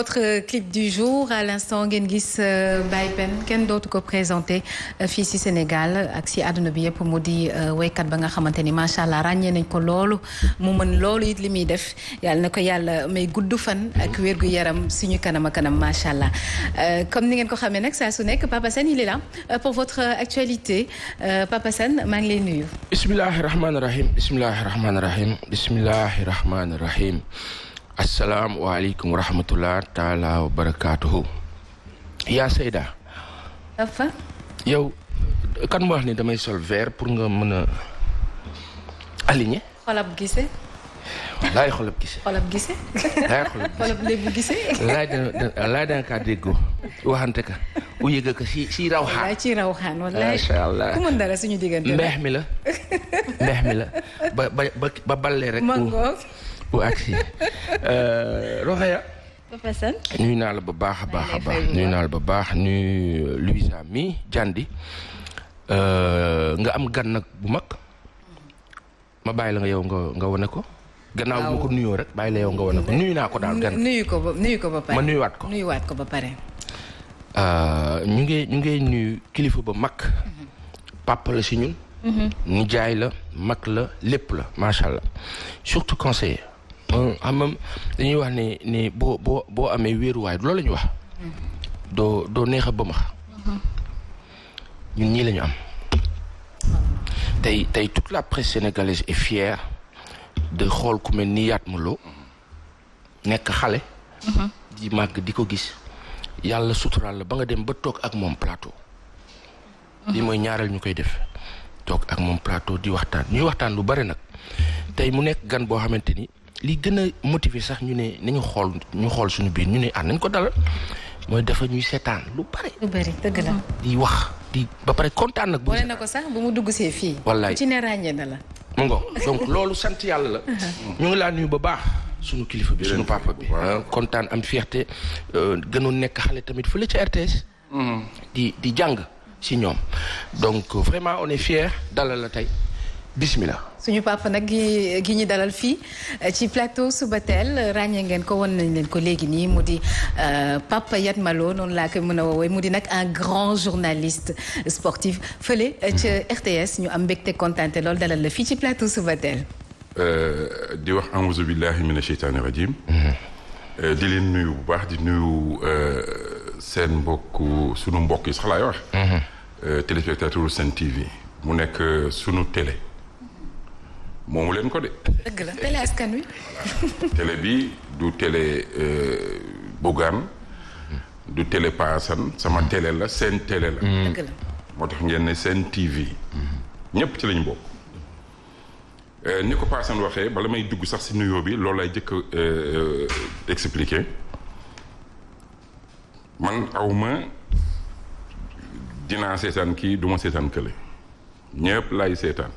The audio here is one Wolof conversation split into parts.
Votre clip du jour à l'instant ngeen gis Baye Pen kenn dootu ko présenté fii ci Sénégal ak ci àdduna bi yëpp mu di waykat ba nga xamante ni macha allah ràññee nañ ko loolu mu mën loolu it li muy def yàlla na ko yàlla may gudd fan ak wér gu yaram suñu kanam a kanam macha allah comme ni ngeen ko xamee nag saa su nekk Papa Sane il est là pour votre actualité Papa Sane maa ngi lay nuyu. bismillahi rahmaani rahim bismillahi rahmaani rahim bismillahi rahmaani rahim. asalaamaaleykum wa rahmatulah taalaa wa barakaatuhu. yaa Seyda. Afa. yow kan moo wax ni damay sol vert pour nga mën a aligner. xolab gise. laay xolab gise. xolab gise. laay xolab gise xolab léegi gise. laay da nga kaa déggoo waxante ka u yëg ka si raw xaan. wallaay ci raw xaan wallaay. macha allah ku mën dara suñu diggante. mbeex mi la ba ballee rek. mangoog. bu agsi Rokhaya. Papa Sane. nuyu naa la ba baax a baax a baax nuyu naa la ba baax nuyu Louisa mi Jandi nga am gan nag bu mag ma bàyyi la nga yow nga wane ko. gannaaw bu ma ko nuyoo rek bàyyi la yow nga wane ko nuyu naa ko daal gan. nuyu ko ba pare ma nuyuwaat ko nuyuwaat ko ba pare. ñu ngi nuyu kilifa ba mag. papa la si ñun. nijaay la mag la lépp la macha allah surtout conseiller. xam nga dañuy wax ni boo amee wéeruwaay loolu la ñu wax. doo neex a bëmax. ñun ñii la ñu am. tey toute la presse sénégalaise est fière de xool ku mel ni Yatma Lo nekk xale. di màgg di ko gis yàlla suturaal la ba nga dem ba toog ak moom plateau. lii mooy ñaareel ñu koy def. toog ak moom plateau di waxtaan ñuy waxtaan lu bari nag tey mu nekk gan boo xamante ni li gën a motiver sax ñu ne nañu xool suñu biir ñu ne nañ ko dalal mooy dafa ñuy seetaan lu bari. lu bari dëgg la. di wax di ba pare kontaan nag. boole na ko sax bu mu dugg see fii. wallaay ci ne ràññee na la. mu ngo donc loolu sant yàlla la. ñu ngi laa nuyu ba baax. suñu kilifa bi suñu papa bi. kontaan am fierté gënoon nekk xale tamit fële ca RTS. di jàng. si ñoom donc vraiment on est fiers dalal la tey bismillah. suñu papa nag gi ñu dalal fii ci plateau Subatel ràññee ngeen ko won nañ leen ko léegi nii mu di Papa Yatma Lo noonu laa koy mën a woowee mu di nag un grand journaliste sportif fële ca RTS ñu am mbégte kontaante loolu dalal la fii ci plateau Subatel. di wax a'uuzu billahi mina sheytaani rajim. di leen nuyu bu baax di nuyu. seen sunu mbokk yi sax laay wax. téléspectateur Sen TV mu nekk sunu télé moomu leen ko de. dëgg la télé askan wi. télé bi du télé Bougane du télé Paasan sama télé la seen télé la. dëgg la moo tax ngeen ne Sen TV. ñëpp ci lañ bokk. ni ko Paasan waxee bala may dugg sax si nuyoo bi loolu lay jëkk expliquer. man awma dinaa seetaan kii du ma seetaan kële ñëpp laay seetaan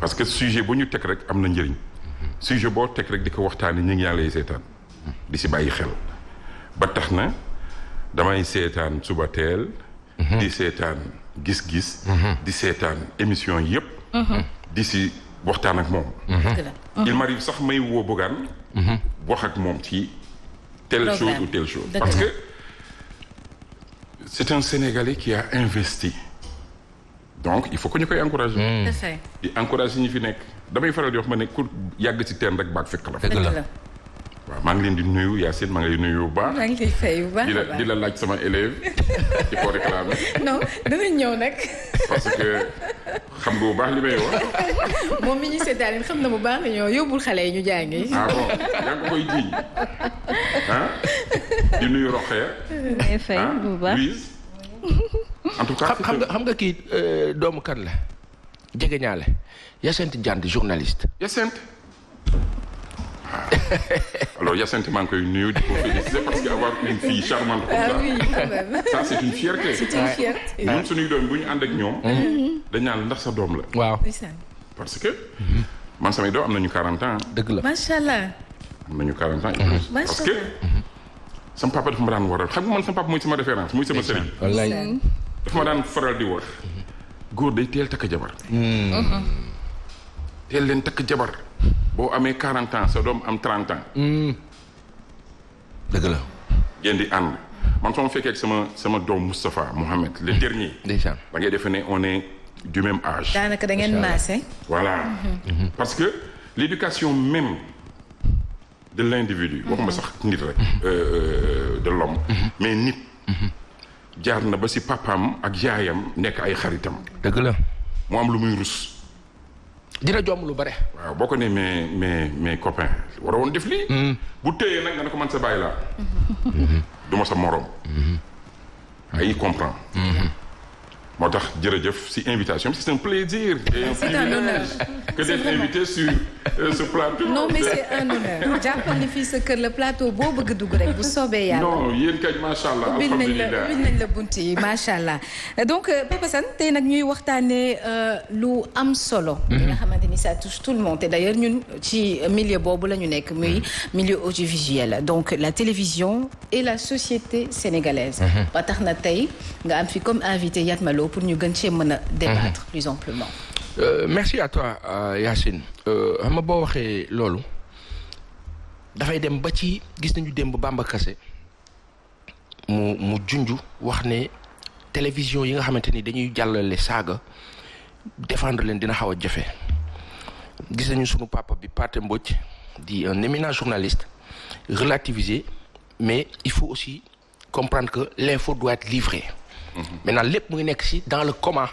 parce que sujet bu ñu teg rek am na njëriñ sujet boo teg rek di ko waxtaani ñu ngi yaa lay seetaan di si bàyyi xel ba tax na damay seetaan Subatel di seetaan gis-gis di seetaan émission yëpp di si waxtaan ak moom il m'arrive sax may woo Bougane wax ak moom ci telle chose ou telle chose parce que c'est un Sénégalais qui a investi donc il faut que ñu koy encourager. di encourager ñi fi nekk damay faral di wax ma ne ku yàgg ci teen rek baag fekk la. dëgg la waaw maa ngi leen di nuyu Yacine maa ngi lay nuyu bu baax. maa ngi lay fay bu baax di la laaj sama élève di ko réclamer. non danañ ñëw nag. parce que xam nga bu baax li may wax. moom mi ñu seetaan xam na bu baax la ñoo yóbbul xale yi ñu jàngi. ah bon yaa ngi koy jiiñ ah di nuyu Rokhaya. ngay fay bu baax Louise. en tout cas xam nga kii doomu kan la jege ñaale Yacinthe Diandi journaliste. Yacinthe. alors Yacinthe maa ngi koy nuyu di ko féliciter parce que avoir une fille charmante comme ça. oui quand même. ça c'est une fierté. c'est une fierté. ñun suñuy doom bu ñu ànd ak ñoom. dañ naan ndax sa doom la. waaw parce que. man samay doom am nañu 40 ans. dëgg la macha allah. am nañu 40 ans. parce que. sama papa dafa ma daan waral xam nga man sama papa muy sama référence muy sama sëriñ. wallaay dafa ma daan faral di wax. góor day teel takk jabar. teel leen takk jabar. boo amee 40 ans sa doom am 30 ans. dëgg la. ngeen di ànd man soo ma fekkee ak sama doom Moustapha Mohamed le dernier. ndeysaan da ngay defe ne on est du même âge. daanaka da ngeen maase. voilà parce que l'éducation même de l'individu waxuma sax nit rek de l'homme mais nit jaar na ba si papaam ak yaayam nekk ay xaritam. dëgg la. mu am lu muy rus. dina jomb lu bare. waaw boo ko nee mais copain war a woon def lii. bu téyee nag nga ne ko man sa bàyyi laa. du ma sa morom. ay comprend. moo tax jërëjëf si invitation c'est un plaisir. et un privilège que d'être invité sur ce plateau. non mais c'est un honneur. jàppal ni fii sa kër la plateau boo bëgg dugg rek bu soobee yàlla. non yéen kay macha allah alhamdulilah ubbil nañ la bunt yi macha allah. donc Papa Sane tey nag ñuy waxtaanee lu am solo. li nga xamante ni ça touche tout le monde te d'ailleurs ñun ci milieu boobu la ñu nekk muy milieu audiovisuel donc la télévision et la société sénégalaise. ba tax na tey nga am fi comme invité Yatma Lo pour ñu gën cee mën a débattre plus amplement. Merci à toi Yacine xam nga boo waxee loolu dafay dem ba ci gis nañu démb Bamba Kassé mu junju wax ne télévision yi nga xamante ni dañuy jàllale saaga défendre leen dina xaw a jafe gis nañu sunu papa bi Pathé Mbodj di un éminent journaliste relativisé mais il faut aussi comprendre que l'info doit être livrée. Maintenant lépp mu ngi nekk ci dans le comment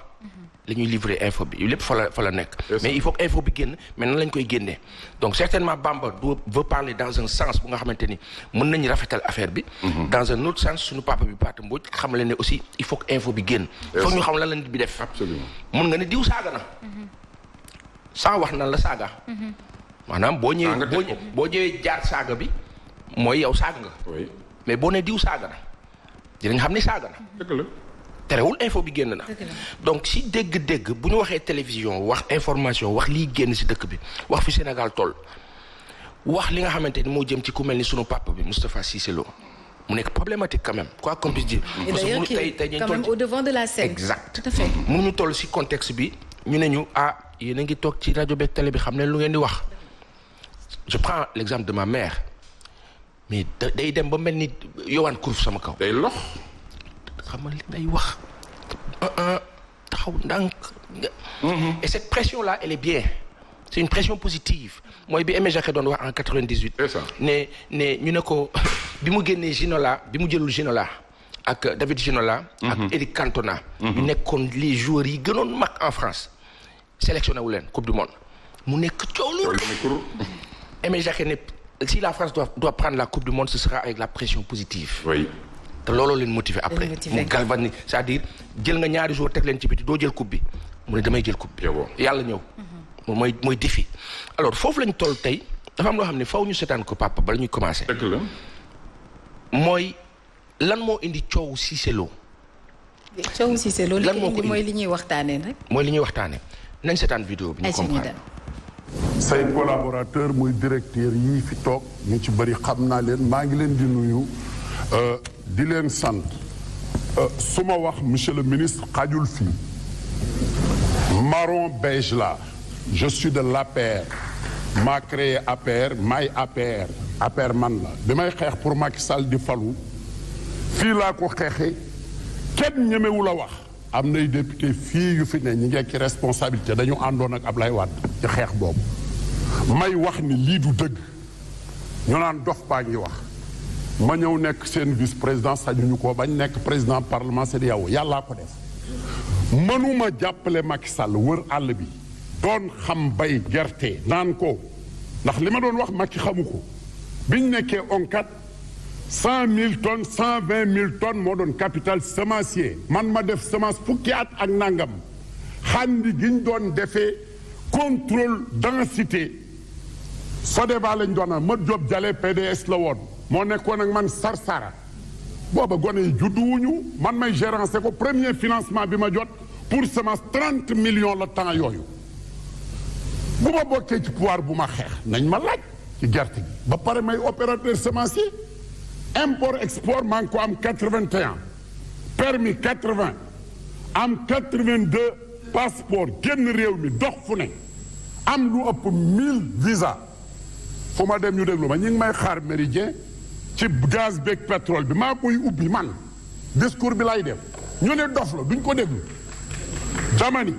la ñuy livrer info bi lépp fa la nekk mais il faut que info bi génn mais nan lañ koy génnee donc certainement Bamba veut parler dans un sens bu nga xamante ni mën nañu rafetal affaire bi dans un autre sens suñu papa bi Pathé Mbodj xam leen ne aussi il faut que info bi génn foog ñu xam lan la nit bi def absolument mën nga ne diw saaga na sans wax nan la saaga maanaam boo ñëwee jaar saaga bi mooy yow saaga nga mais boo ne diw saaga na dinañ xam ni saaga na dëgg la terewul info bi génn na donc si dégg-dégg bu ñu waxee télévision wax information wax lii génn si dëkk bi wax fi Sénégal toll wax li nga xamante ni moo jëm ci ku mel ni sunu papa bi Moustapha Cissé Lo mu nekk problématique quand même quoi qu'on puisse dire. parce que tey quand même au devant de la scène. exact tout à fait. mënuñu toll si contexte bi ñu ne ñu yéen a ngi toog ci rajo beeg télé bi xam ne lu ngeen di wax je prends l'exemple de ma mère mais day dem ba mel ni yowaan kuruf sama kaw. day lox. xam nga li day wax taxaw ndànk. et cette pression là elle est bien c'est une pression positive mooy bi Aimé Jacquet doon wax en 98. c'est ça ne ñu ne ko bi mu génnee Ginola bi mu jëlul Ginola ak David Ginola. ak Eric Cantona. ñu nekkoon les joueurs yi gënoon mag en France sélectionné wu leen coupe du monde mu nekk coow lu. Aimé Jacquet ne si la France doit prendre la coupe du monde ce sera avec la pression positive. oui. te looloo leen motivé après mu galvani c'est-à-dire jël nga ñaari jours teg leen ci biti doo jël coupe bi mu ne damay jël coupe bi yàlla ñëw mooy défi alors foofu lañ toll tey dafa am loo xam ne faw ñu seetaan ko papa bala ñuy commencer dëgg la mooy lan moo indi coowu Cissé Lo coowu Cissé Lo li ko indi mooy li ñuy waxtaanee rek mooy li ñuy waxtaanee nañ seetaan vidéo bi ñu comprendre say collaborateur muy directeur yii fi toog ñu ci bëri xam naa leen maa ngi leen di nuyu di leen sant su ma wax monsieur le ministre xajul fii marron beige là je suis de l'APR maa créé APR maay APR man la bi may xeex pour Macky Sall di falu fii laa ko xeexee kenn ñemewu la wax am nay député fii yu fi ne ñi ngi ci responsabilité dañu àndoon ak Ablaye Wade ci xeex boobu may wax ni lii du dëgg ñu naan dof baa ngi wax ma ñëw nekk seen vice président sañuñu ko bañ nekk président parlement CEDEAO yàllaa ko def mënuma jàppale Macky Sall wër àll bi doon xam bay gerte naan ko ndax li ma doon wax Macky xamu ko biñ nekkee ONCAD 100 000 tonnes 120 000 tonnes moo doon capital semencier man ma def semence fukki at ak nangam xandi giñ doon defee contrôle densité Sodeva lañ doon ma Diop Jale PDS la woon moo nekkoon ak man Sarsara booba gone yi judduwuñu man may gérancé ko premier financement bi ma jot pour semence 30 millions la temps yooyu bu ma bokkee ci pouvoir bu ma xeex nañ ma laaj ci gerte gi ba pare may opérateur semencier import export maa ngi ko am 81 permis 80 am 82 passeport génn réew mi dox fu ne am lu ëpp 1000 visa fu ma dem ñu déglu ma ñu ngi may xaar méridien ci gaz beeg pétrole bi maa koy ubbi man discours bi lay def ñu ne dof la duñ ko déglu dama ni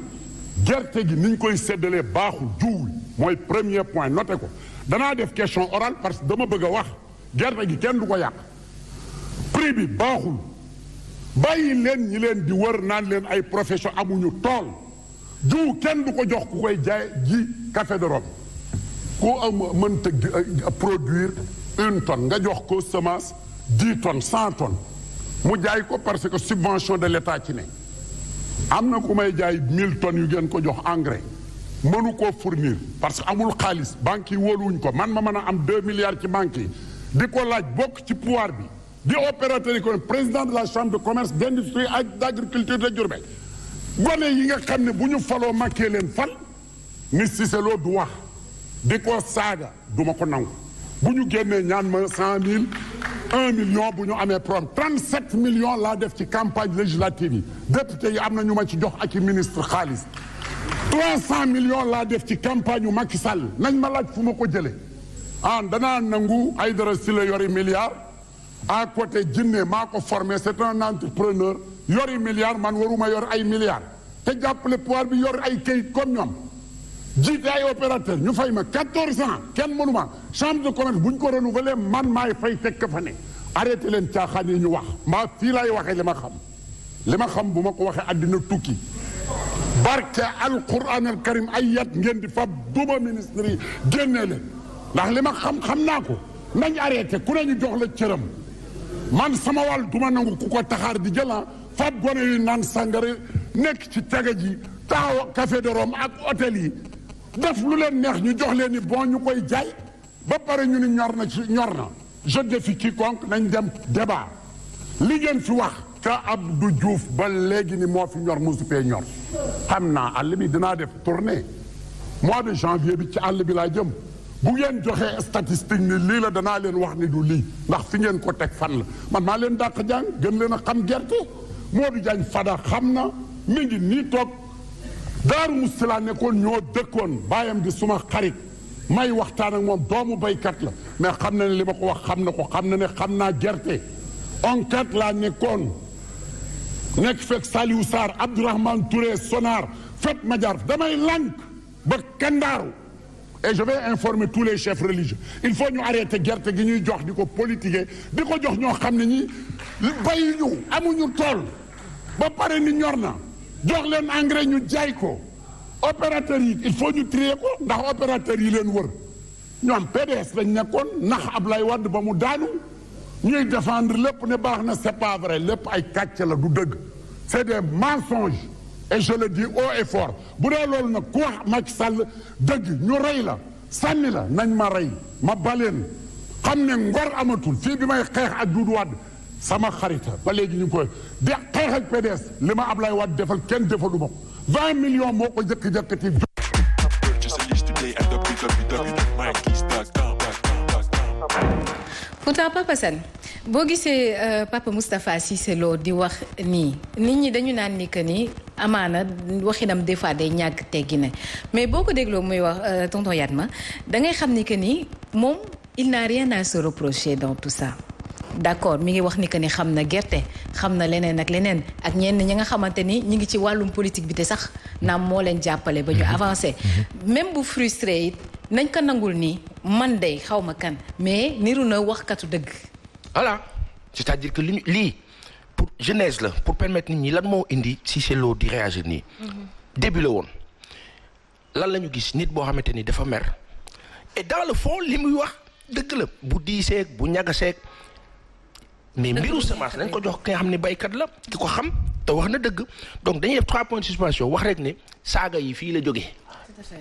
gerte gi niñ koy séddalee baaxul juwul mooy premier point noté ko danaa def question orale parce que dama bëgg a wax gerte gi kenn du ko yàq prix bi baaxul bàyyi leen ñi leen di wër naan leen ay profession amuñu tool jiw kenn du ko jox ku koy jaay ji café de Rome ku am mënta produire 1 tonne nga jox ko semence 10 tonnes 100 tonnes mu jaay ko parce que subvention de l'État ci ne am na ku may jaay 1000 tonnes yu ngeen ko jox engrais mënu koo fournir parce que amul xaalis banques yi wóoluwuñ ko man ma mën a am 2 milliards ci banques yi di ko laaj bokk ci pouvoir bi di opérateur yi ko président de la chambre de commerce d'industrie ak d'agriculture de Diourbel gone yi nga xam ne bu ñu faloo makkee leen fal ni Cissé Lo du wax di ko saaga du ma ko nangu bu ñu génnee ñaan ma 100 000 1 million bu ñu amee problème 37 millions laa def ci campagne législative yi député yi am na ñu ma ci jox ak i ministre xaalis 300 millions laa def ci campagne yu Macky Sall nañ ma laaj fu ma ko jëlee danaa nangu Aïdara Sylla yori milliard à côté Jinne maa ko formé c'est un entrepreneur yori milliard man waruma yor ay milliards te jàppale pouvoir bi yor ay kayit comme ñoom jiite ay opérateur ñu fay ma 14 ans kenn mënuma chambre de commerce bu ñu ko renouveler man maay fay fekk fa ne arrêté leen caaxaan yi ñu wax maa fii laay waxee li ma xam bu ma ko waxee àddina tukki barke alquran al karim ay yat ngeen di fab duma ministre yi génnee leen ndax li ma xam naa ko nañ arrêté ku ne ñu jox la cëram man sama wàll duma nangu ku ko taxaar di jëla fab gone yi naan sàngara nekk ci tege ji taxaw café de Rome ak hôtel yi def lu leen neex ñu jox leen ni bon ñu koy jaay ba pare ñu ni ñor na je défie quiconque nañ dem débat li ngeen fi wax ca Abdou Diouf ba léegi ni moo fi ñor mosu fee ñor xam naa àll bi dinaa def tournée mois de janvier bi ci àll bi laa jëm bu ngeen joxee statistique ni lii la danaa leen wax ni du lii ndax fi ngeen ko teg fan la man maa leen dàq jàng gën leen a xam gerte Modou Diagne Fada xam na mi ngi nii toog Daaru Musti laa nekkoon ñoo dëkkoon bàyyam di suma xarit may waxtaan ak moom doomu baykat la mais xam na ne li ma ko wax xam na ko xam na ne xam naa gerte onkat laa nekkoon nekk fekk Saliou Sarr Abdourahmane Touré Sonar Fat Madiar damay lànk ba kandaaru et je vais informer tous les chefs religieux il faut ñu arrêter gerte gi ñuy jox di ko politiquer di ko jox ñoo xam ne ñi bayuñu amuñu tool ba pare ni ñor na jox leen engrais ñu jaay ko opérateurs yi il faut ñu trier ko ndax opérateurs yi leen wër ñoom PDS lañ nekkoon nax Ablaye Wade ba mu daanu ñuy défendre lépp ne baax na c'est pas vrai lépp ay kàcc la du dëgg c'est des mensonges et je le dis haut et fort bu dee loolu nag ku wax Macky Sall dëgg ñu rey la sànni la nañ ma rey ma baleen xam ne ngor amatul fii bi may xeex ak Doudou Wade sama xarita ba léegi ñu ngi koy de xeex ak PDS li ma Ablaye Wade defal kenn defalu ma ko 20 millions moo ko jëkk-jëkkati pourtant Papa Sane boo gisee Papa Moustapha Cissé Lo di wax nii nit ñi dañu naan ni que ni amaana waxinam des fois day ñàkk teggi ne mais boo ko dégloo muy wax tonton Yatma da ngay xam ni que ni moom il n'a rien à se reprocher dans tout ça. d'accord mi ngi wax ni que ni xam na gerte xam na leneen ak leneen ak ñenn ñi nga xamante ni ñi ngi ci wàllum politique bi te sax naam moo leen jàppale ba ñu avancé même bu frustré it nañ ko nangul nii man day xaw ma kan mais niru na waxkatu dëgg. voilà c'est-à-dire que lii pour genèse la pour permettre nit ñi lan moo indi Cissé Lo di réagir nii. début la woon lan la ñu gis nit boo xamante ni dafa mer et dans le fond li muy wax dëgg la bu diiseeg bu ñagaseeg. mais mbiru semence nañ ko jox ki nga xam ne baykat la ki ko xam te wax na dëgg donc dañuy def 3 points de suspension wax rek ne saaga yi fii la jógee.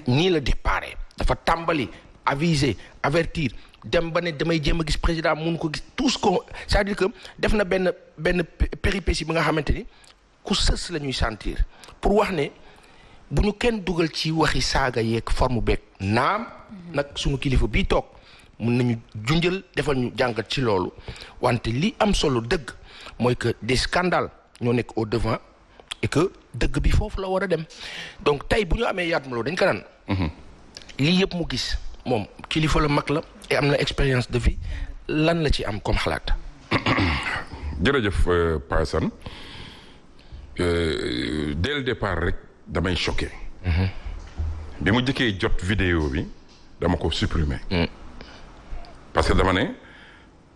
nii la déparé dafa tàmbali aviser avertir dem ba ne damay jéem a gis président mun ko gis tout ce qu'on c'est-à-dire que def na benn péripétie bi nga xamante ni ku sës la ñuy sentir pour wax ne bu ñu kenn dugal ci waxi saaga yeeg forme beeg naam nag suñu kilifa bii toog. mun nañu junjal defal ñu jàngat ci loolu wante li am solo dëgg mooy que des scandales ñoo nekk au devant et que dëgg bi foofu la war a dem donc tey bu ñu amee Yatma Lo dañ ko naan lii yëpp mu gis moom kilifa la mag la et am na expérience de vie lan la ci am comme xalaat. jërëjëf Pa Assane dès le départ rek damay choqué. bi mu jëkkee jot vidéo bi dama ko supprimer. parce que dama ne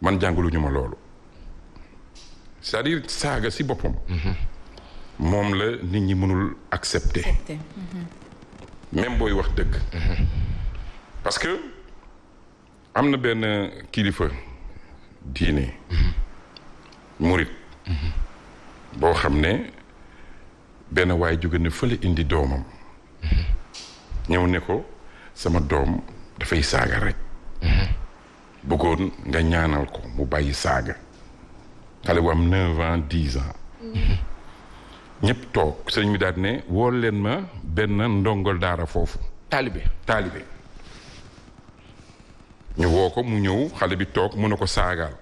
man jàngaluñu ma loolu. c'est-à-dire saaga si boppam. moom la nit ñi mënul accepter. même booy wax dëgg. parce que am na benn kilifa diine. murit. boo xam ne benn waay jóge ne fële indi doomam. ñëw ne ko sama doom dafay saaga rek. bëggoon nga ñaanal ko mu bàyyi saaga. xale bu am 9 ans 10 ans. ñëpp toog sëñ mi daal ne wool leen ma benn ndongol daara foofu. taalibe. ñu woo ko mu ñëw xale bi toog mu ne ko saagaal.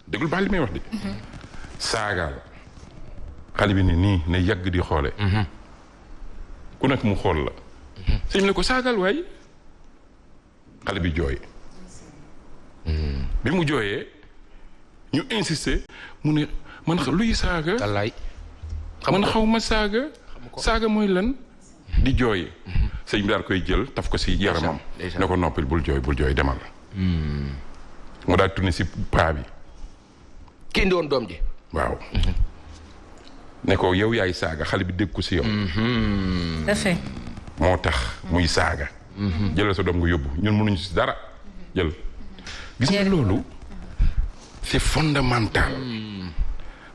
déglu baax li may wax de. saagaal. xale bi ne nii ne yàgg di xoole. ku nekk mu xool la. sëñ bi ne ko saagaal waay. xale bi jooy. bi mu jooyee ñu insister mu ne man luy saaga. wallaay. man xaw ma saaga. saaga mooy lan. di jooy. sëñ bi daal koy jël taf ko si yaramam. ne ko noppil bul jooy demal. mu daal tourné si paa bi. ki indi woon doom ji. waaw. ne ko yow yaay saaga xale bi dégg ko si yow. dafay. moo tax muy saaga. jëlal sa doom nga yóbbu ñun mënuñu si dara jël. gis nga loolu c'est fondamental.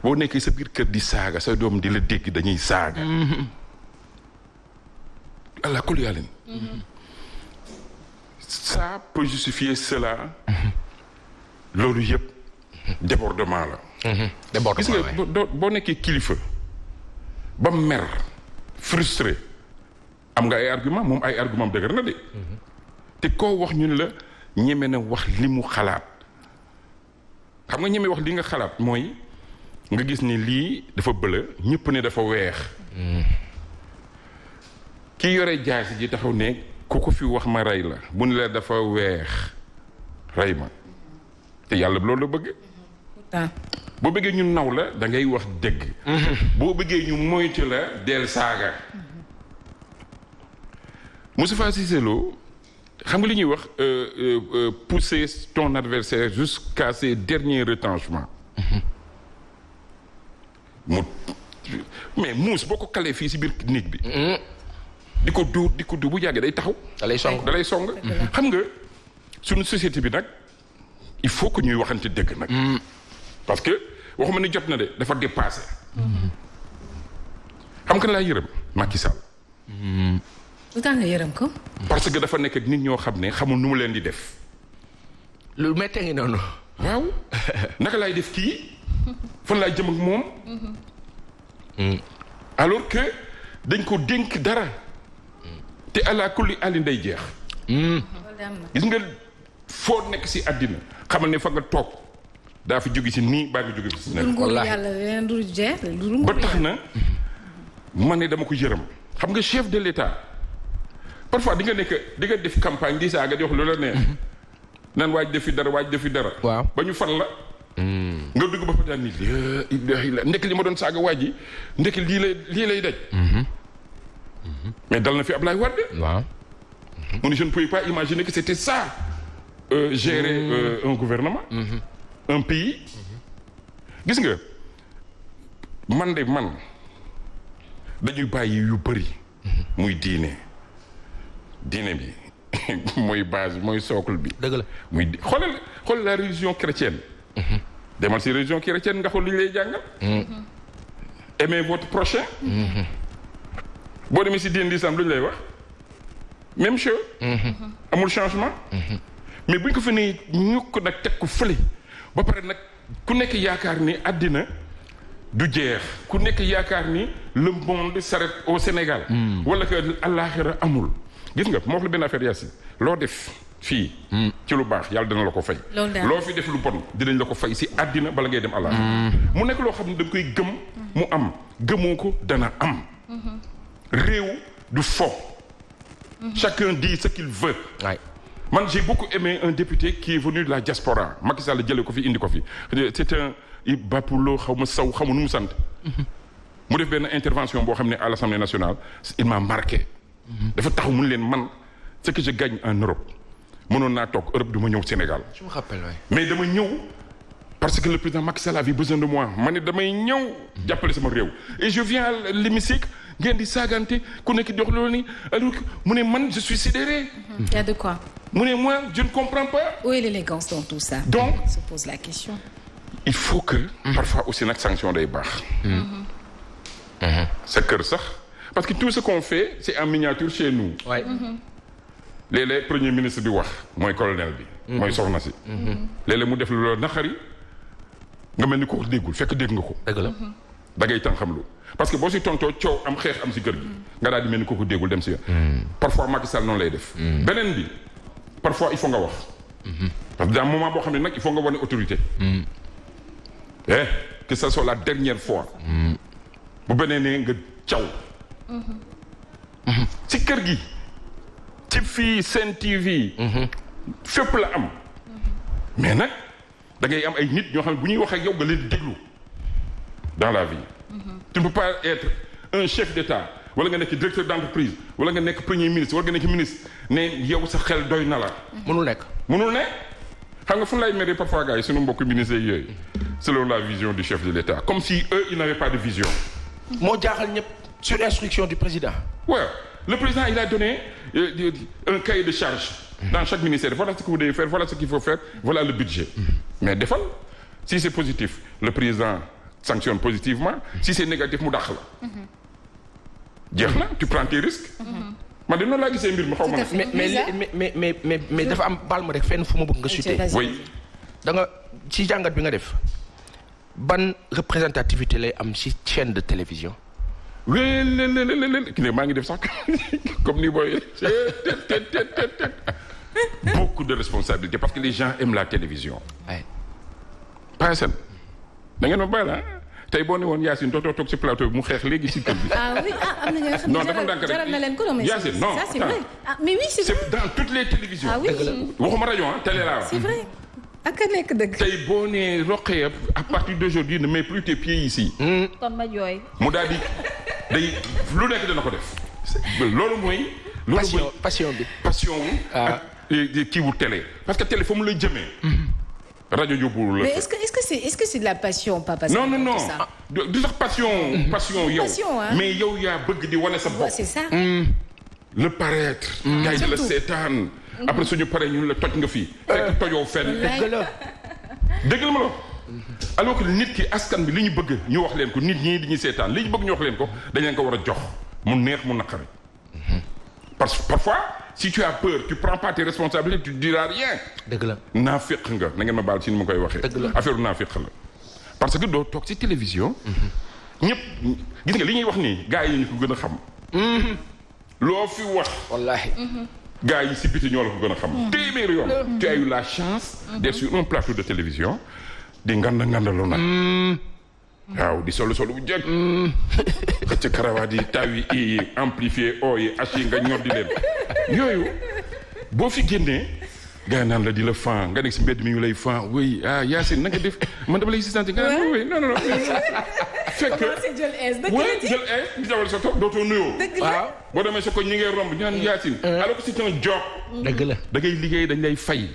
boo nekkee sa biir kër di saaga sa doom di la dégg dañuy saaga. allah kulli yàlla. ça peut justifier cela. loolu yëpp débordement la. débordement gis nga boo nekkee kilifa ba mer frustré am nga ay argument moom ay argument dëgër na de. te koo wax ñun la ñeme na wax li mu xalaat. xam nga ñeme wax li nga xalaat mooy nga gis ni lii dafa bëla ñëpp ne dafa weex. ki yore jaasi ji taxaw ne ku ko fi wax ma rey la bu ne la dafa weex rey ma te yàlla loolu la bëgg. boo bëggee ñu naw la da ngay wax dëgg. boo bëggee ñu moytu la del saaga. Moustapha Cissé Lo xam nga li ñuy wax pousser ton adversaire jusqu'à ses derniers retranchements. mais muus boo ko kalee fii si biir néeg bi. di ko dóor bu yàggee day taxaw. da lay song. xam nga suñu société bi nag il faut que ñuy waxante dëgg nag. parce que waxuma ni jot na de dafa dépassé. xam nga laa yërëm Macky Sall. lu tax nga yërëm ko. parce que dafa nekk ak nit ñoo xam ne xamul nu mu leen di def. lu méttee ngi noonu. waaw naka laay def kii fan laay jëm ak moom. alors que dañ ko dénk dara. te ala kulli ali nday jeex. gis nga foo nekk si àddina xamal ne fa nga toog daa fi jóge si nii baa nga jóge si nekk. wallaahi ba tax na ma ne dama ko yërëm. xam nga chef de l'État parfois di nga def campagne di saaga di wax lu la neex. naan waaj def fi dara waaw ba ñu fal la. nga dugg ba fa daan ni ndekk li ma doon saaga waaj yi ndekk lii lay daj. mais dal na fi Ablaye Wade. waaw. mu ne je ne pouvais pas imaginer que c'était ça. Gérer un gouvernement. un pays. gis nga man dañuy bàyyi yu bëri. muy diine bi mooy base mooy socle bi. dëgg la muy xoolal la religion chrétienne. demal si religion chrétienne nga xool li ñu lay jàngal. aimez votre prochain. boo demee si diine l'islam lu ñu lay wax même chose. amul changement. mais bu ñu ko fa nee ñu ko nag teg ko fële ba pare nag ku nekk yaakaar ni àddina du jeex ku nekk yaakaar ni le monde s'arrête au Sénégal. wala que àllaaxira amul. gis nga moo wax la benn affaire Yacine loo def fii. ci lu baax yàlla dina la ko fay. loo fi def lu bon dinañ la ko fay si àddina bala ngay dem àllaaxira. mu nekk loo xam ne da nga koy gëm mu am gëmoo ko dana am. réew du fo. chacun dit ce qu'il veut. man j'ai beaucoup aimé un député qui est venu de la diaspora Macky Sall jëlee ko fi indi ko fi c'est un Bapulo xaw ma saw xaw ma nu mu sant. mu def benn intervention boo xam ne à l'Assemblée nationale il m'a marqué. dafa taxaw mun leen man ce que je gagne en Europe mënoon naa toog Europe du ma ñëw Sénégal. je me rappelle waay. mais dama ñëw parce que le président Macky Sall avait besoin de moi ma ne damay ñëw jàppale sama réew. et je viens à l'hémicycle ngeen di saagante ku nekk dox loolu nii alors que mu ne man je suis sidéré. Il y a de quoi. mu ne moi je ne comprends pas. Où est l'élégance dans tout ça? Donc on se pose la question. il faut que. parfois aussi nag sanction day baax. sa kër sax parce que tout ce qu'on fait c'est en miniature chez nous. waay. léeg-léeg premier ministre bi wax mooy colonel bi. mooy soxna si. léeg-léeg mu def lu la naqari nga mel ni ko déggul fekk dégg nga ko. dëgg la. da ngay tan xam lu parce que boo si tontoo coow am xeex am si kër gi. nga daal di mel ni ko déggul dem si parfois Macky Sall noonu lay def. beneen bi parfois il faut nga wax. parce que dans moment boo xam ne nag il faut nga wane autorité. que ça soit la dernière fois. bu beneen ne nga caw. si kër gi. ci fii Sen TV. fépp la am. mais nag da ngay am ay nit ñoo xam ne bu ñuy wax ak yow nga leen di déglu dans la vie. tu ne peux pas être un chef d'État wala nga nekk directeur d'entreprise wala nga nekk premier ministre wala nga nekk ministre ne yow sa xel doy na la. mënul nekk. mënul ne xam nga fu lay meree parfois gars yi sunu mbokku ministres yooyu selon la vision du chef de l'État comme si eux ils n'avaient pas de vision. moo jaaxal ñëpp sur instruction du président. Ouais. Le président il a donné un cahier de charge dans chaque ministère voilà ce que vous devez faire voilà ce qu'il faut faire voilà le budget. mais defal si c'est positif le président sanctionne positivement si c'est négatif mu dàq la. jeex na tu prends tes risques. man de noonu laa gisee mbir mi xaw ma. mais dafa am baal ma rek fenn fu ma bëgg nga chuter. oui. da nga ci jàngat bi nga def ban représentativité lay am ci chaîne de télévision. ki ne maa ngi def sax comme ni booy beaucoup de responsabilités parce que les gens aiment la télévision. Ouais. Pas seen da ngeen ma baal ah tey boo ne woon Yacine dootoo toog ci plateau bi mu xeex léegi ci kër bi. ah oui am na ñoo xam ne jaral na leen ko mais Yacine non ça c'est vrai ah mais oui c'est vrai. c'est dans toutes les télévisions. ah oui waxuma rajo ah télé laa c'est vrai ak a nekk dëgg. tey boo nee Rokhaya à partir d'aujourd'hui ne mets plus tes pieds ici. kon ma jooy. mu daal di day lu nekk dana ko def. loolu mooy. passion bi. passion wu. ak kii wu télé. parce que télé fa mu lay jëmee. rajo yóbbuwul la. mais est-ce que c'est de la passion papa. non du sax passion. passion yow mais yow yaa bëgg di wane sa bopp. c'est ça. le paraître. gars yi di la seetaan. après suñu paree ñun la toj nga fii. fekk tojoo fenn. dëgg la ma la. alors que nit ki askan bi li ñu bëgg ñu wax leen ko nit ñi di ñu seetaan li ñu bëgg ñu wax leen ko dañ leen ko war a jox mu neex mu naqari. parce que parfois si tu as peur tu prends pas tes responsabilités tu diras rien. dëgg la naafiq nga na ngeen ma baal si ni ma koy waxee. dëgg la affaire naafiq la. parce que doo toog ci télévision. ñëpp gis nga li ñuy wax nii gars yi ñu ko gën a xam. loo fi wax. wallaahi. gars yi si biti ñoo la ko gën a xam. téeméeri yoon. tu as eu la chance. d'être sur un plateau de télévision. di ngandaloo nag. waaw di solu bu jëkk. xëcc karawaat yi taw yi amplifié o yi achi nga ñor di leen. yooyu boo fi génnee. gars naan la di la fan nga nekk si mbedd mi ñu lay fan oui ah Yacine na nga def man dama lay assisté nga naan oui non. fekk jël aise di dawal sa toog dootoo nuyoo. waaw boo demee sa ko ñi ngay romb ñaan Yacine. alors que c'est un job. dëgg la da ngay liggéey dañ lay fay.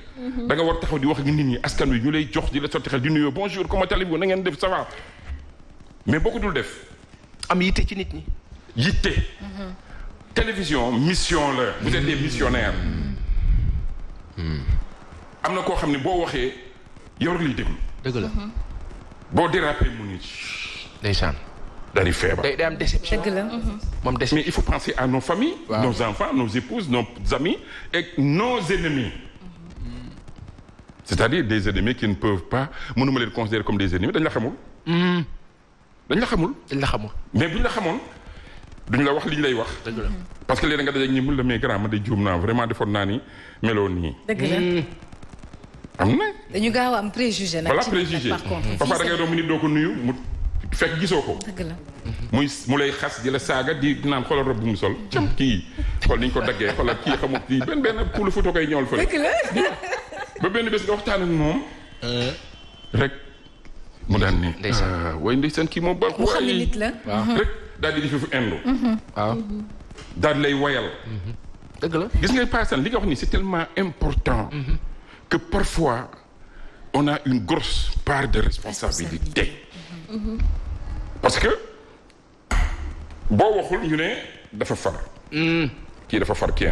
da nga war taxaw di wax ak nit ñi askan wi ñu lay jox di la sotti xel di nuyoo bonjour comment allez-vous na ngeen def ça va. mais boo ko dul def. am yitte ci nit ñi. yitte. télévision mission la. vous êtes des missionnaires. am na koo xam ne boo waxee yow rek lay déglu. dëgg la. boo dérapé mu nit. ndeysaan. daal di feebar. day am déception. dëgg la. moom déception. mais il faut penser à nos familles. Wow. Nos enfants nos épouses nos amis et nos ennemis. c'est-à-dire des ennemis qui ne peuvent pas mënuma leen considérer comme des ennemis dañ la xamul. dañ la xamul. mais buñ la xamoon duñ la wax liñ lay wax. dëgg la. parce que léegi nga dajeeg ñi mun la mais grand ma de juum naa vraiment defoon naa ni meloo nii. dëgg la. am na. dañu gaaw a am préjugé nag. voilà préjugé par contre. parfois da ngay doon mu nit doo ko nuyu mu fekk gisoo ko. dëgg la. mu lay xas di la saaga di naan xoolal rob bu mu sol. cam kii xool ni ñu ko daggee xoolal kii xamul kii benn pour le photo koy ñëwal fële. dëgg la. ba benn bés nga waxtaan ak moom. rek mu daan ne. waaye ndeysaan kii moom baax. mu xam ne nit la. rek daal di di fi indo. waaw. daal di lay wayal. dëgg la. gis nga paasan li nga wax ni c'est tellement important. que parfois on a une grosse part de responsabilité. parce que boo waxul ñu ne dafa far. kii dafa far kii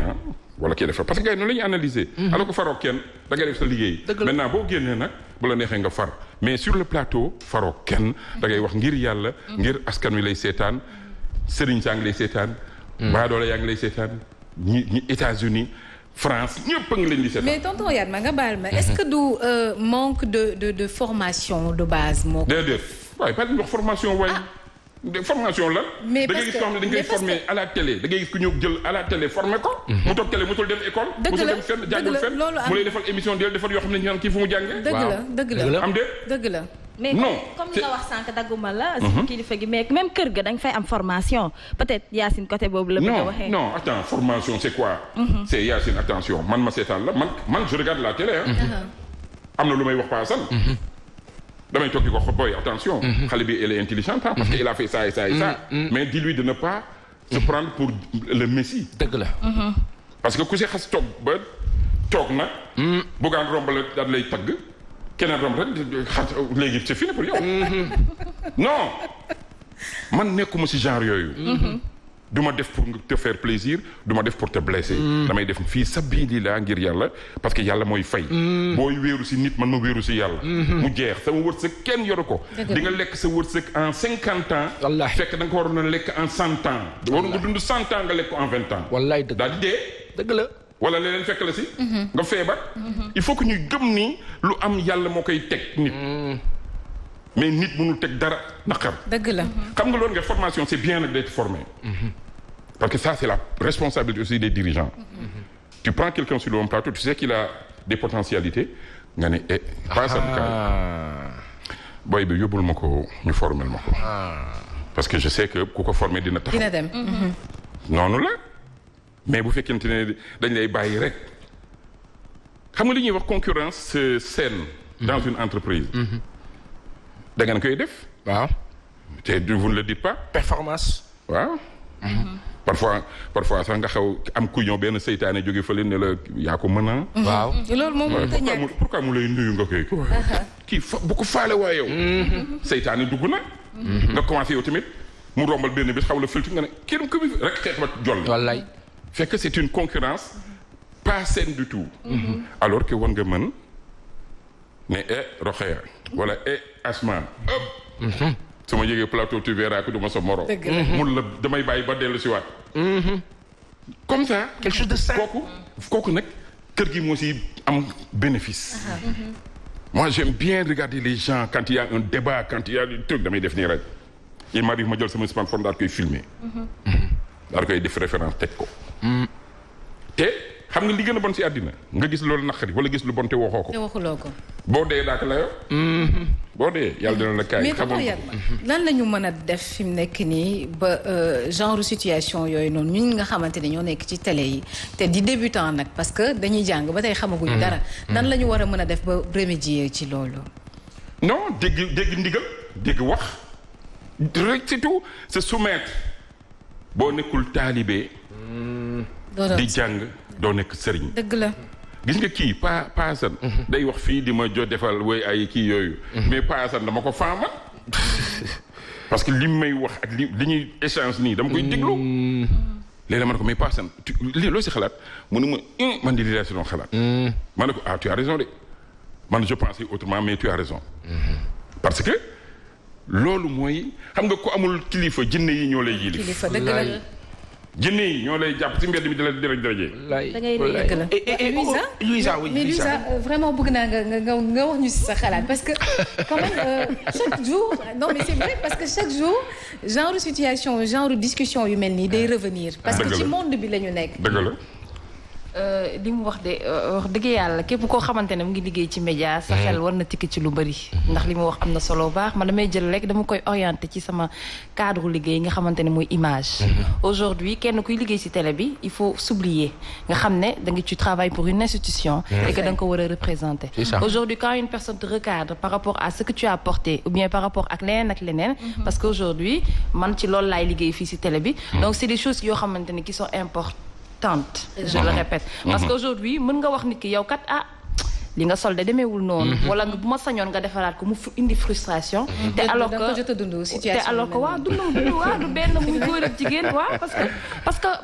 wala kii dafa parce que gars yi noonu la ñuy analyser. alors que faroo kenn da ngay def sa liggéey. maintenant boo génnee nag bu la neexee nga far mais sur le plateau faroo kenn da ngay wax ngir yàlla. ngir askan wi lay seetaan sëriñ saa ngi lay seetaan. baadoole yaa ngi lay seetaan ñi États-Unis France ñëpp a ngi leen di seetaan. mais tonton Yatma nga baal ma est-ce que du manque de formation de base moo ko. déedéet waaye pas wax formation waaye. formation la. mais da ngay gis koo xam ne dañ koy former à la télé da ngay gis ku ñëw jël à la télé former ko. mu toog télé musul dem école. musul dem fenn jàngul fenn mu lay defal émission di defal yoo xam ne ñu naan kii fu mu jàngee. dëgg la am de. dëgg la. mais comme li nga wax sànq dagguma la. kilifa gi mais même kër ga da nga fay am formation peut-être Yacine côté boobu la. bëgg a waxee non attends formation c'est quoi. c'est Yacine attention man ma seetaan la man je regarde la télé am na lu may wax pas san damay toog di ko wax boy attention. xale bi elle est intelligente parce que il a fait ça et ça et ça. mais dis-lui de ne pas se prendre pour le messie. dëgg la. parce que ku si xas toog ba toog nag. buggaan romb la daal lay tagg. keneen romb rek léegi c'est fini pour yow. non man nekkuma si genre yooyu. du ma def pour te faire plaisir du ma def pour te blesser. damay def fii sabilillah ngir yàlla parce que yàlla mooy fay. booy wéeru si nit man ma wéeru si yàlla. mu jeex sama wërsëg kenn yoru ko. di nga lekk sa wërsëg en 50 ans. wallaahi fekk da nga ko waroon a lekk en 100 ans. waroon nga dund 100 ans nga lekk ko en 20 ans. wallaahi dëgg daal di dee. dëgg la. wala leneen fekk la si. nga feebar. il faut que ñuy gëm ni lu am yàlla moo koy teg nit. mais nit mënul teg dara naqar. dëgg la. xam nga loolu nga formation c'est bien nag d'être formé. parce que ça c'est la responsabilité aussi des dirigeants. tu prends quelqu'un sur le même plateau tu sais qu'il a des potentialités nga ne pas ça boy bi yóbbul ma ko ñu formel ma ko. parce que je sais que ku ko formé dina taxaw. dina dem. noonu la. mais bu fekkente ne dañ lay bàyyi rek xam nga li ñuy wax concurrence saine dans une entreprise. da ngeen koy def. waaw. te vous ne le dites pas. performance. waaw. parfois sax nga xaw am ku ñëw benn seytaane jóge fële ne la yaa ko mën a. waaw. loolu moom mënut a ñàkk. pourquoi mu lay nuyu nga koy. kii bu ko faale waa yow. seytaane dugg na. nga commencé yow tamit mu rombal benn bés xaw la filtre nga ne kii ko bi rek xeex ba jolli. wallaay. fekk c'est une concurrence pas saine du tout. alors que war nga mën ne Rokhaya wala Asma. su ma yëgee plateau tu verras que du ma sa moro. mun la damay bàyyi ba dellu si waat. comme ça. quelque chose de sain. kooku nag kër gi moo si am bénéfice. moi j'aime bien regarder les gens quand il y a un débat quand il y a des trucs damay def nii rek. il m'arrive ma jël sama smartphone daal koy filmer. daal koy def référence teg ko. te xam nga li gën a bon si àddina nga gis loolu naqari wala gis lu bon te waxoo ko. te waxuloo ko. boo dee daaka la yow. boo dee yàlla dina la kaay. mais tonton Yatma lan la ñu mën a def fi mu nekk nii ba genre situation yooyu noonu ñun nga xamante ne ñoo nekk ci télé yi te di débutant nag parce que dañuy jàng ba tey xamaguñu dara. nan la ñu war a mën a def ba remédier ci loolu. non dégg ndigal dégg wax rek c'est tout se soumettre boo nekkul taalibe. di jàng doo nekk sëriñ. dëgg la. gis nga kii paasan day wax fii di ma jo defal woy ay kii yooyu. mais paasan dama ko faama. parce que li may wax ak li ñuy échange nii dama koy déglu. léeg-léeg ma ne ko mais paasan lii loo si xalaat mu ne ma man di lii laa si doon xalaat. ma ne ko tu as raison de man je pensais autrement mais tu as raison. parce que loolu mooy xam nga ko amul kilifa jinne yi ñoo lay yilif. kilifa dëgg la. jinne yi ñoo lay jàpp ci mbedd mi di la dërëjee. da ngay dëgg la. Louisa oui mais Louisa vraiment bëgg naa nga wax ñu si sa xalaat parce que quand même chaque jour non mais c'est vrai parce que chaque jour genre situation genre discussion yu mel nii day revenir. parce que ci monde bi la ñu nekk. dëgg la li mu wax de wax dëgg yàlla képp koo xamante ne mu ngi liggéey ci média sa xel war na tikki ci lu bëri ndax li mu wax am na solo baax man damay jël rek dama koy orienté ci sama cadre liggéey nga xamante ne mooy image aujourd'hui kenn kuy liggéey ci télé bi il faut s'oublier nga xam ne da nga tu travailles pour une institution et que da nga ko war a représenter aujourd'hui quand une personne te recadre par rapport à ce que tu as apporté ou bien par rapport ak leneen parce que aujourd'hui man ci loolu laay liggéey fii ci télé bi donc c'est des choses yoo xamante ne qui sont importantes je le répète parce que aujourd'hui mën nga wax nit ki yow kat li nga solde demeewul noonu wala nga bu ma sañoon nga defaraat ko mu indi frustration te alors que waaw du benn muy góor ak jigéen waaw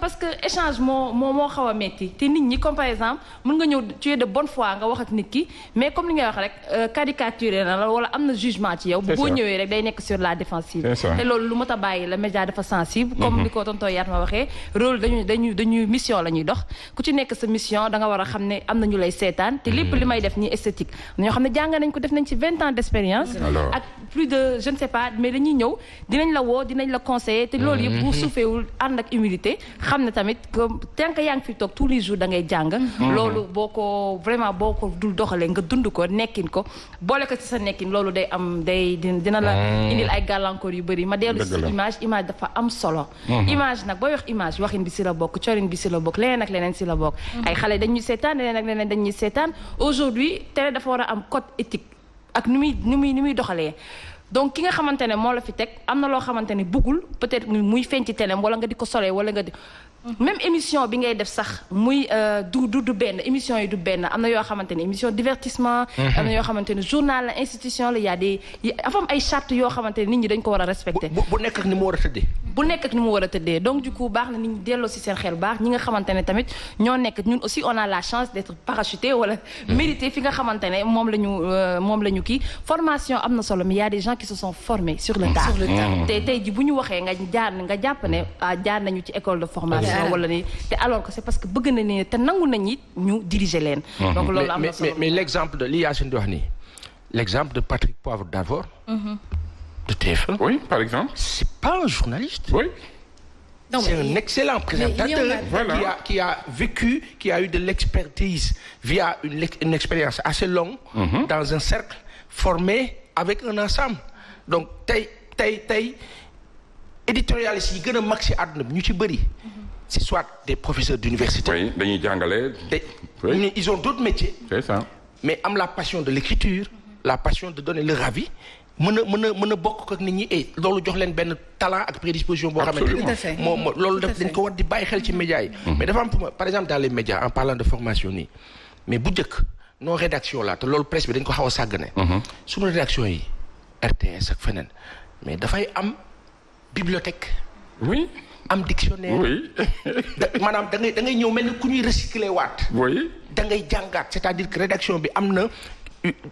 parce que échange moo xaw a metti te nit ñi comme par exemple mën nga ñëw tu es de bonne foi nga wax ak nit ki mais comme li ngay wax rek caricaturé na la wala am na jugement ci yow boo ñëwee rek day nekk sur la défensive te loolu lu mat a bàyyi la média dafa sensible comme ni ko tonton Yaat ma waxee rôle dañuy mission la ñuy dox ku ci nekk sa mission da nga war a xam ne am na ñu lay seetaan te lépp li may def nii esthétique ñoo xam ne jàng nañ ko def nañ ci 20 ans d'expérience ak plus de je ne sais pas mais dañuy ñëw dinañ la woo dinañ la conseiller te loolu yëpp bu suufeewul ànd ak humilité xam ne tamit comme tant que yaa ngi fi toog tous les jours da ngay jàng loolu boo ko dul doxalee nga dund ko nekkin ko boole ko ci sa nekkin loolu day am dina la indil ay gàllankoor yu bëri ma dellu si image dafa am solo image nag booy wax image waxin bi si la bokk corin bi si la bokk leneen ak leneen si la bokk ay xale dañuy seetaan leneen ak leneen dañuy seetaan aujourd'hui télé dafa war a am code éthique ak ni muy doxalee donc ki nga xamante ne moo la fi teg am na loo xamante ne bëggul peut-être muy feeñ ci télé wala nga di ko solee wala nga di même émission bi ngay def sax muy du benn émission yi du benn am na yoo xamante ne émission divertissement am na yoo xamante ne journal la institution la dafa am ay charte yoo xamante ne nit ñi dañ ko war a respecter bu nekk ak ni mu war a tëddee donc du coup baax na nit ñi delloo si seen xel baax ñi nga xamante ne tamit ñoo nekk ñun aussi on a la chance d'être parachuté wala mérité fi nga xamante ne moom la ñu kii formation am na solo mais y a des gens qui se sont formés sur le tas te tey ji bu ñu waxee nga jàpp ne jaar nañu ci école de formation wala ni te alors que c'est parce que bëgg na ni te nangu nañ it ñu diriger leen donc loolu am na solo mais l'exemple de li Yacine di wax nii l'exemple de Patrick Poivre d'Arvor de TF1 oui par exemple c'est pas un journaliste oui c'est un excellent présentateur qui a vécu qui a eu de l'expertise via une expérience assez longue dans un cercle formé avec un ensemble donc tey éditorialistes yi gën a mag ci àdduna bi ñu ci bëri c'est soit des professeurs d'université. Oui, dañuy jàngale. Ils ont d'autres métiers. C'est ça. Mais am la passion de l'écriture, la passion de donner leur avis. mën a bokk ak nit ñi et loolu jox leen benn talent ak prédisposition boo xamante ni moom loolu daf dañ ko war di bàyyi xel ci médias yi. mais dafa am par exemple dans les médias en parlant de formation nii mais bu njëkk nos rédactions là te loolu presse bi dañ ko xaw a sàggane. suñu rédaction yi RTS ak feneen mais dafay am bibliothèque. oui. am dictionnaire. oui. maanaam da ngay ñëw mel ni ku ñuy recycler waat. oui. da ngay jàngaat c'est-à-dire que rédaction bi am na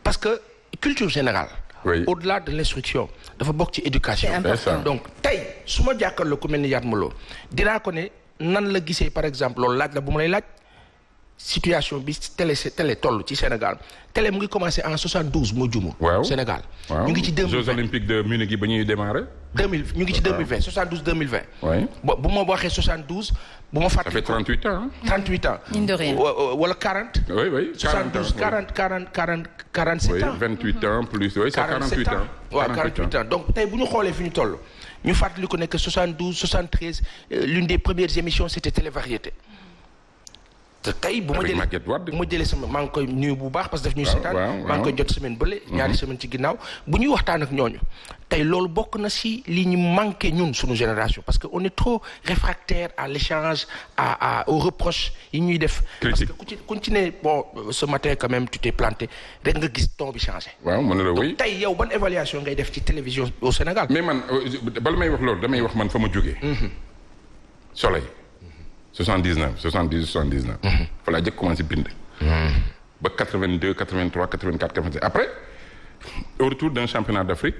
parce que culture générale. oui. au-delà de l'instruction dafa bokk ci éducation. C'est important. donc tey su ma jàkkaarloo ku mel ni Yatma Lo dinaa ko ne nan la gisee par exemple loolu laaj la bu ma lay laaj situation bi télé toll ci Sénégal télé mu ngi commencé en 72 moo jumul. waaw Sénégal. waaw ñu ngi ci 2020 Jeux olympiques de Munich yi ba ñuy démarrer. 2000 ñu ngi ci 2020 72 2020. oui. bu ma waxee 72 bu ma fàttali. ça fait 38 ans. 38 ans. mine de rien. wala 40. oui oui 72 47 oui, ans. 28 ans plus oui c'est 48 ans. waaw 48 ans donc tey bu ñu xoolee fi ñu toll ñu fàttali ko nekk 72 73 l'une des premières émissions c'était Télévariété. te tey bu ma jëlee sama maa ngi koy nuyu bu baax parce que daf ñuy seetaan maa ngi koy jot semaine bële ñaari semaine ci ginnaaw bu ñuy waxtaan ak ñooñu tey loolu bokk na si li ñu manqué ñun suñu génération parce que on est trop réfractaire à l'échange aux reproches yi ñuy def parce que ku ci ne bon ce matin quand même tu t'es planté rek nga gis ton bi changé waaw mën na la wéy tey yow ban évaluation ngay def ci télévision au Sénégal mais man bala may wax loolu damay wax man fa ma jógee Soleil 79 70 79. fa laa jëkk commencé bind. ba 82 83 84 85 après au retour d'un championnat d'Afrique.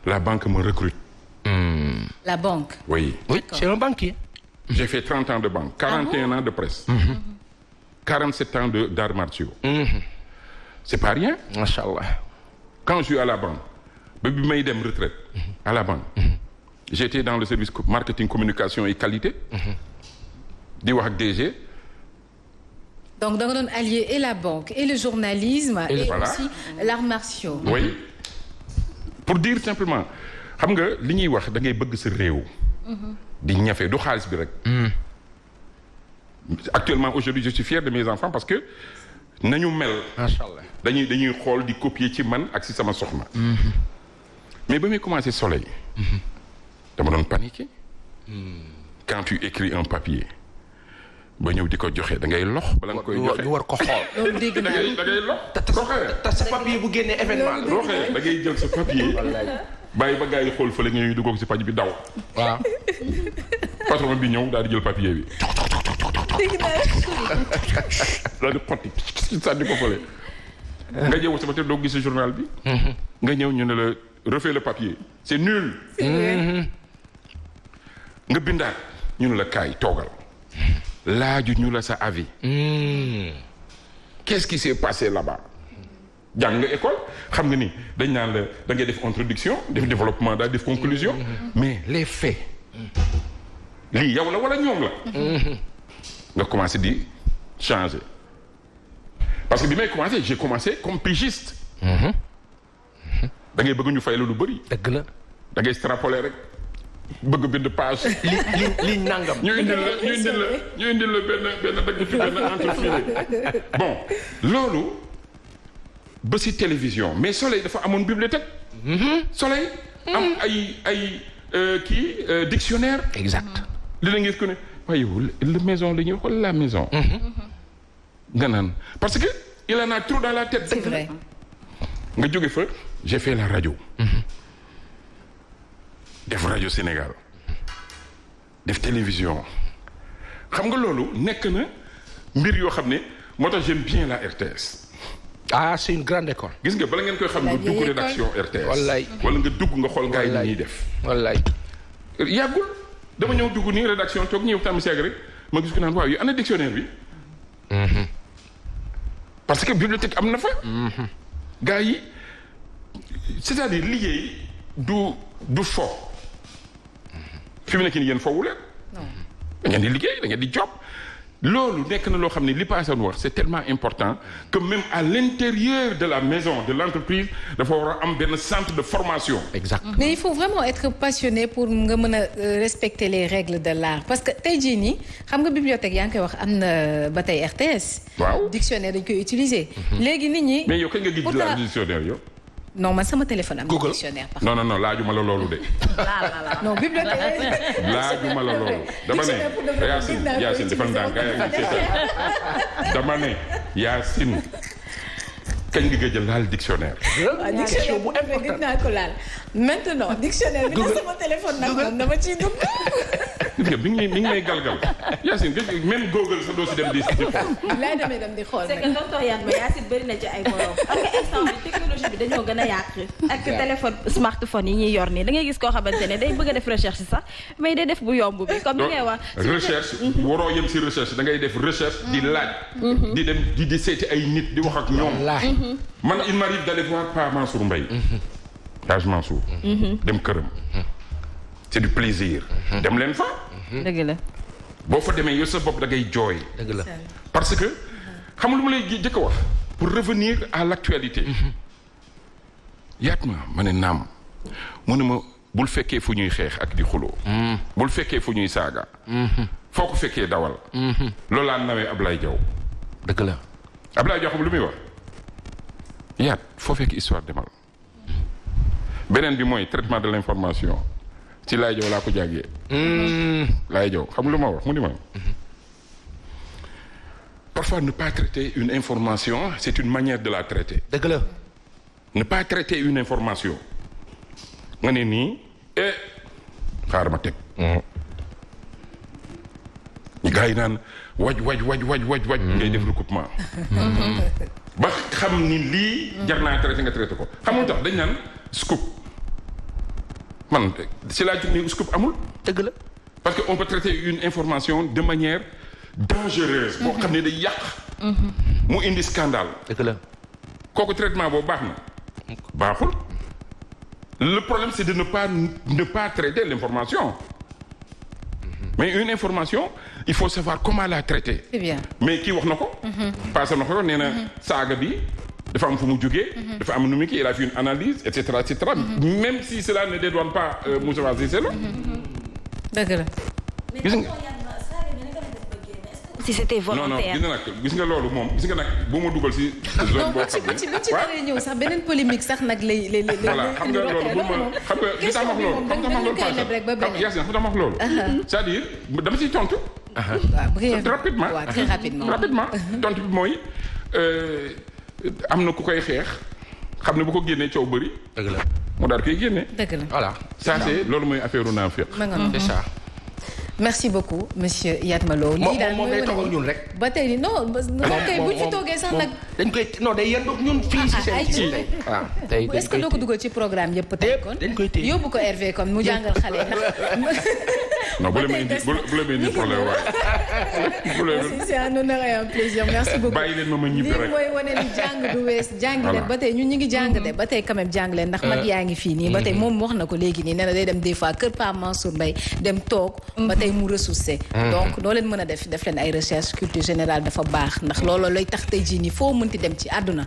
la banque me recrute. La banque. oui. oui c'est un banquier. j'ai fait 30 ans de banque 41 ans de presse. 47 ans d'arts martiaux. c'est pas rien. Machallah. quand je suis à la banque ba bi may dem retraite. à la banque. j'étais dans le service marketing communication et qualité. di wax ak DG donc da nga doon allier et la banque et le journalisme et voilà. aussi l'art martiaux. oui pour dire simplement xam nga li ñuy wax da ngay bëgg sa réew. di ñafe du xaalis bi rek. actuellement aujourd'hui je suis fier de mes enfants parce que nañu mel. macha allah dañuy xool di copier ci man ak ci sama soxna. mais ba muy commencé soleil. dama doon paniquer. quand tu écris un papier. ba ñëw di ko joxe da ngay lox bala nga koy joxe ñu war ko xool. loolu dégg da naa ngay lox. te sa papier bu génnee événement la. roxee da ngay jël sa papier. bàyyi ba gars yi xool fële nga ñuy dugg ci paj bi daw. waaw. patron bi ñëw daal di jël papier bi. daal di xotti sànni ko fële. nga ñëw sama te doo gis journal bi. nga ñëw ñu ne la refais le papier c'est nul. nga bindaat ñu ne la kaay toogal. laaju ñu la sa avis. qu'est-ce qui s'est passé là-bas. jàng nga école xam nga ni dañ naan la da ngay def introduction def développement daal def conclusion. mais les faits. lii yow la wala ñoom la. nga commencé di changer. parce que bi may commencé j'ai commencé comme pigiste. da ngay bëgg ñu fay la lu bëri. dëgg la. da ngay extrapoler rek. bëgg bind page. li nangam. ñu indil la benn daggitu benn entreprise. bon loolu ba si télévision mais Soleil dafa amoon bibliothèque. Soleil am ay dictionnaire. exact. li la ngeen ko ne waaye yow la maison la ñuy wax wala la maison. nga naan parce que il en a trop dans la tête. c'est vrai. nga jóge fa j'ai fait la radio. def rajo Sénégal def télévision xam nga loolu nekk na mbir yoo xam ne moo tax j'aime bien la RTS. ah c'est une grande école. gis nga bala ngeen koy xam nga dugg rédaction RTS. wallaay wala nga dugg nga xool gars yi ni ñuy def. wallaay. yàggul dama ñëw dugg nii rédaction toog ñëw tam seeg rek ma gis ko naan waaw yu ana dictionnaire bi. parce que bibliothèque am na fa. gars yi c'est-à-dire liggéey du fo. fi mu nekk nii yéen foofu leen. da ngeen di liggéey da ngeen di job. loolu nekk na loo xam ne li Paasan wax c'est tellement important que même à l'intérieur de la maison de l'entreprise dafa war a am benn centre de formation. exact. mais il faut vraiment être passionné pour nga mën a respecter les règles de l'art parce que tey jii nii xam nga bibliothèque yaa ngi koy wax am na ba tey RTS. waaw dictionnaire dañ koy utiliser. léegi nit ñi. mais yow kañ nga gis la dictionnaire yow. non man sama téléphone am na Google. dictionnaire. non laajuma la loolu de. non bibliothèque. laajuma la loolu. dama ne Yacine defal ndànk dama ne Yacine kañ nga gëj a laal dictionnaire. dictionnaire bu important naa ko laal. maintenant dictionnaire bi na sama téléphone nag dama ciy dugg. gis nga mi ngi may galgal Yacine même Google sa doo si dem di xool. laay demee dem di xool c'est que tonton Yann ma Yacine bëri na ci ay morom xam nga instant bi technologie bi dañoo gën a yàq ak téléphone smartphone yi ñuy yor nii da ngay gis koo xamante ne day bëgg a def recherche sax mais day def bu yomb bi comme ni ngay wax recherche waroo yem si recherche da ngay def recherche di laaj di dem di seeti ay nit di wax ak ñoom. man il m'arrive d'aller voir Pa Mansour Mbaye. Page Mansour. dem këram. c'est du plaisir. dem leen fa. dëgg la. boo fa demee yow sa bopp da ngay jooy. dëgg la. parce que xam lu ma lay jëkk a wax pour revenir à l'actualité. yaat ma ne naam mu ne ma bul fekkee fu ñuy xeex ak di xuloo. bul fekkee fu ñuy saaga. foo ko fekkee dawal. loolu laa nawee Ablaye Diaw. dëgg la. Ablaye Diaw xam lu muy wax. yaat foo fekk histoire demal. beneen bi mooy traitement de l'information ci Laye Diaw laa ko jàggee. Laye Diaw xam lu ma wax mu ni ma. parfois ne pas traiter une information c'est une manière de la traiter. dëgg la. ne pas traiter une information nga ne nii xaaral ma teg. ñu gars yi naan waj. ngay def recoupement. ba xam ni lii. jar naa traité nga traité ko xamul tax dañ naan scoop man si laa jug ni scoop amul. dëgg la. parce que on peut traiter une information de manière dangereuse. boo xam ne day yàq. mu indi scandale. dëgg la. kooku traitement boobu baax na. baaxul. le problème c'est de ne pas traiter l'information. mais une information il faut savoir comment la traiter. c'est bien. mais kii wax na ko. passé na ko nee na saaga bi dafa am fu mu jógee. dafa am nu mu kii il a fait une analyse et cetera et cetera. même si cela ne dédouane pas Moustapha Cissé Lo. dëgg la. gis nga. si c'était volontaire. non gis nga loolu moom gis nga nag bu ma dugal si. zone boo xam ne ci paree ñëw sax beneen polémique sax nag lay. voilà xam nga loolu bu ma xam nga li tax ma wax loolu. xam nga ma wax loolu c'est-à-dire dama ciy tontu. rapidement waaw très rapidement. tontu bi mooy am na ku koy xeex xam ne bu ko génnee coow bëri. dëgg la mu daal koy génne. dëgg la voilà. ça c'est loolu mooy affaire u naafiq. c'est ça. merci beaucoup monsieur Yatma Lo. lii daal moom day toog ak ñun rek. ba tey nii non kay bu ñu fi toogee sax nag. dañ koy non day yendu ñun fii si seen ci tey. waaw tey est-ce que doo ko dugal ci programme yëpp tey kon. dañ koy téye yóbbu ko Hervé kon mu jàngal xale ndax. non bu la may indi problème waaye. c'est un honneur et un plaisir merci beaucoup. bàyyi leen ma ñibbi rek lii mooy wane ni jàng du wees. jàngi leen ba tey ñun ñu ngi jàng de ba tey quand même jàng leen ndax mag yaa ngi fii nii. ba tey moom wax na ko léegi nii nee na day dem des fois kër Pa Mansour Mbaye dem toog. ba tey mu ressourcé. donc loo leen mën a def leen ay recherche culture générale dafa baax ndax looloo lay tax tey jii nii foo mënti dem ci àdduna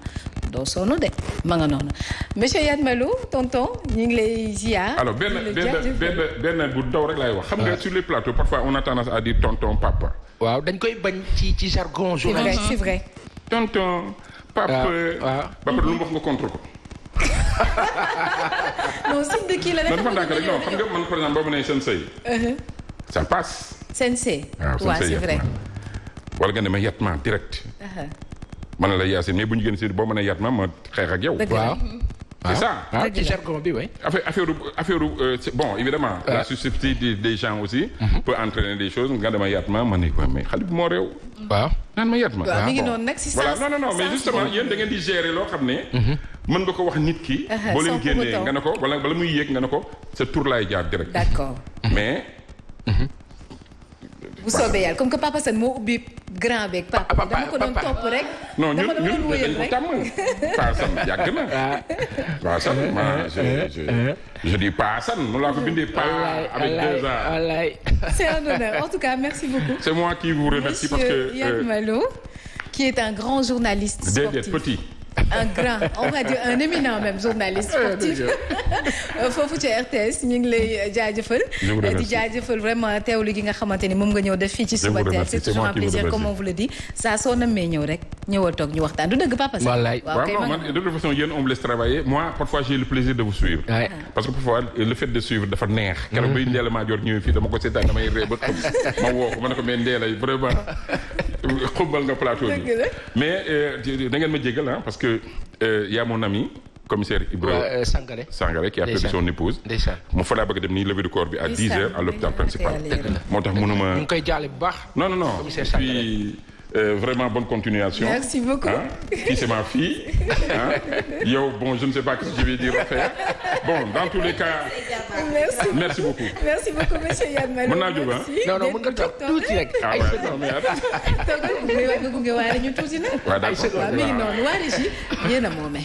doo sonn de ma nga noonu monsieur Yatma Lo tonton ñu ngi lay ziar. alors benn bu ndaw rek laay wax. xam nga sur les plateaux parfois on a tendance à dire tonton papa. waaw dañ koy bañ ci jargon journaliste. c'est vrai. tonton papa. waaw ba pare lu mu wax nga contre ko. non signe de kii la dafa ndànk rek non xam nga man par exemple boo ma nee sensei. ça passe. sensei. waaw c'est vrai. wala nga ne ma Yatma direct. man la Yacine mais bu ñu génn si boo mënee Yatma ma xeex ak yow. waaw. c'est ça. waaw ci jargon bi oui. affaire bon évidemment. la susceptibilité des gens aussi. peut entraîner des choses nga dama Yatma ma ne ko mais xale bi moo réew. waaw. naan ma Yatma. waaw mi ngi noonu nag si voilà non mais justement yéen da ngeen di gérer loo xam ne. mën nga ko wax nit ki. boo leen génnee nga ne ko wala bala muy yéeg nga ne ko sa tour laay jaar direct. d'accord. mais. bu soobee yàlla comme que Papa Sane moo ubbi grand beeg papa dama ko doon topp rek. non ñun dañ ko tàmm. Paa Sane yàgg na. Paa Sane je dis Paa Sane mu laa ko bindee Paa avec 2 ans. wallaay. c'est un honneur en tout cas merci beaucoup. c'est moi qui vous remercie parce que. Monsieur Yatma Lo qui est un grand journaliste sportif. petit. un grand on va dire un éminent même journaliste sportif foofu ci RTS ñu ngi lay jaajëfal di jaajëfal vraiment teewlu gi nga xamante ni moom nga ñëw def fii ci suba teel c'est toujours un plaisir comme on vous le dit saa soo namee ñëw rek ñëwal toog ñu waxtaan du dëgg Papa Sane. wallaay waaw non man de toute façon yéen on me laisse travailler moi parfois j'ai le plaisir de vous suivre. parce que parfois le fait de suivre dafa neex. keroog bay Ndéla Madior ñëwee fii dama ko seetaan damay ree ba xam ma woo ko ma ne ko mais Ndéla vraiment xumbal nga plateau bi mais da ngeen ma jégal parce que y a mon ami commissaire Ibrahima Sangaré qui a perdu son épouse. mu fa laa bëgg dem nii levée du corps bi à 10h à l'hôpital principal. moo tax mënuma. ñu ngi koy jaale bu baax. non puis vraiment bonne continuation. Merci beaucoup. Puis c'est ma fille. Yo, bon, je ne sais pas ce que je vais dire à faire. Bon, dans tous les cas. Merci beaucoup. Merci beaucoup, monsieur Yatma Lo. Non, mën nga toog tuuti rek. Ah ouais, non mais toog nga gunge waale ñu tuuti na. waaw d'accord. waaw mi ngi noonu waa Régis yéen a moome.